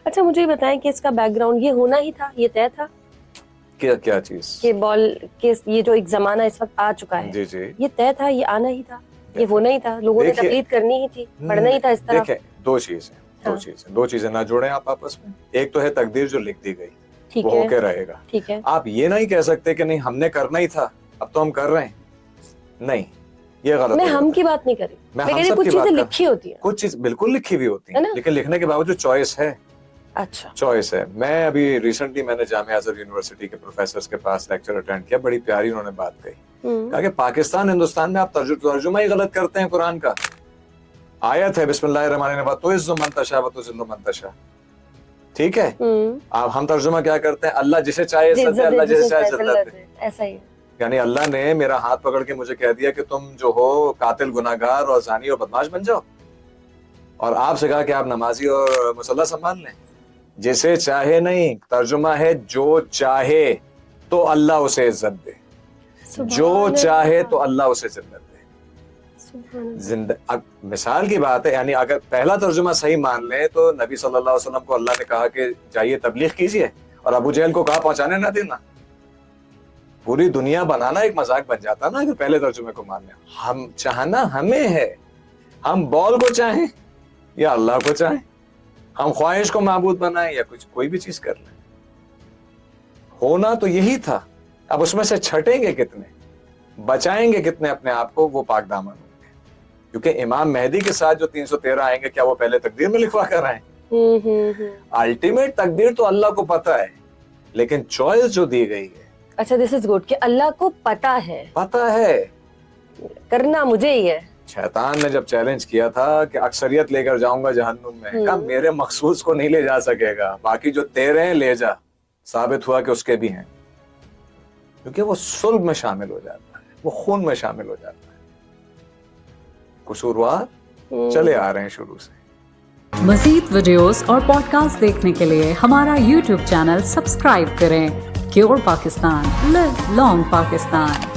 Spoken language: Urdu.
اچھا مجھے یہ بتائیں کہ اس کا بیک گراؤنڈ یہ ہونا ہی تھا, یہ طے تھا کیا چیز کہ بال کے یہ جو ایک زمانہ اس وقت آ چکا ہے, جی جی یہ طے تھا, یہ آنا ہی تھا, یہ ہونا ہی تھا, لوگوں نے تقلید کرنی ہی تھی, پڑھنا ہی تھا اس طرح؟ دیکھیں دو چیزیں نہ جوڑیں آپ آپس میں. ایک تو ہے تقدیر جو لکھ دی گئی وہ ہو کے رہے گا. ٹھیک ہے, آپ یہ نہیں کہہ سکتے کہ نہیں ہم نے کرنا ہی تھا اب تو ہم کر رہے ہیں, نہیں یہ غلط. میں ہم کی بات نہیں کر رہی, میں کہہ رہی کچھ چیزیں لکھی ہوتی ہیں, کچھ چیز بالکل لکھی ہوئی ہوتی ہیں لیکن لکھنے کے باوجود چوائس ہے. اچھا چوائس ہے. میں ابھی ریسنٹلی میں نے جامعہ ازہر یونیورسٹی کے پروفیسرز کے پاس لیکچر اٹینڈ کیا, بڑی پیاری انہوں نے بات کہی, کہا کہ پاکستان ہندوستان میں آپ ترجمہ ہی غلط کرتے ہیں قرآن کا. آیت ہے بسم اللہ الرحمن الرحیم وَتُعِزُّ مَن تَشَاءُ وَتُذِلُّ مَن تَشَاءُ, ٹھیک ہے. اب ہم ترجمہ کیا کرتے ہیں, اللہ جسے چاہے عزت دے, اللہ جسے چاہے ذلت دے. ایسا ہی یعنی اللہ نے میرا ہاتھ پکڑ کے مجھے کہہ دیا کہ تم جو ہو قاتل, گناہگار اور زانی اور بدماش بن جاؤ, اور آپ سے کہا کہ آپ نمازی اور مصلی سنبھال لیں. جسے چاہے نہیں, ترجمہ ہے جو چاہے تو اللہ اسے عزت دے, جو چاہے تو اللہ اسے ذلت دے. مثال کی بات ہے, یعنی اگر پہلا ترجمہ صحیح مان لیں تو نبی صلی اللہ علیہ وسلم کو اللہ نے کہا کہ جائیے تبلیغ کیجیے, اور ابو جہل کو کہا پہنچانے نہ دینا. پوری دنیا بنانا ایک مذاق بن جاتا نا اگر پہلے ترجمے کو مان لیں. ہم چاہنا ہمیں ہے, ہم بال کو چاہیں یا اللہ کو چاہیں, ہم خواہش کو معبود بنائیں یا کچھ کوئی بھی چیز کر لیں. ہونا تو یہی تھا. اب اس میں سے چھٹیں گے کتنے, بچائیں گے کتنے اپنے آپ کو, وہ پاک دامن ہوں گے. کیونکہ امام مہدی کے ساتھ جو 313 آئیں گے, کیا وہ پہلے تقدیر میں لکھوا کر آئیں؟ الٹیمیٹ تقدیر تو اللہ کو پتا ہے, لیکن چوائس جو دی گئی ہے. اچھا دس از گڈ کہ اللہ کو پتا ہے, کرنا مجھے ہی ہے. شیطان نے جب چیلنج کیا تھا کہ اکثریت لے کر جاؤں گا جہنم میں, کہا میرے مخصوص کو نہیں لے جا سکے گا, باقی جو تیرے ہیں لے جا. ثابت ہوا کہ اس کے بھی ہیں, کیونکہ وہ صلب میں شامل ہو جاتا ہے, وہ خون میں شامل ہو جاتا ہے. قصوروار چلے آ رہے ہیں شروع سے. مزید ویڈیوز اور پوڈ کاسٹ دیکھنے کے لیے ہمارا یوٹیوب چینل سبسکرائب کریں. کیور پاکستان, لیو لانگ پاکستان.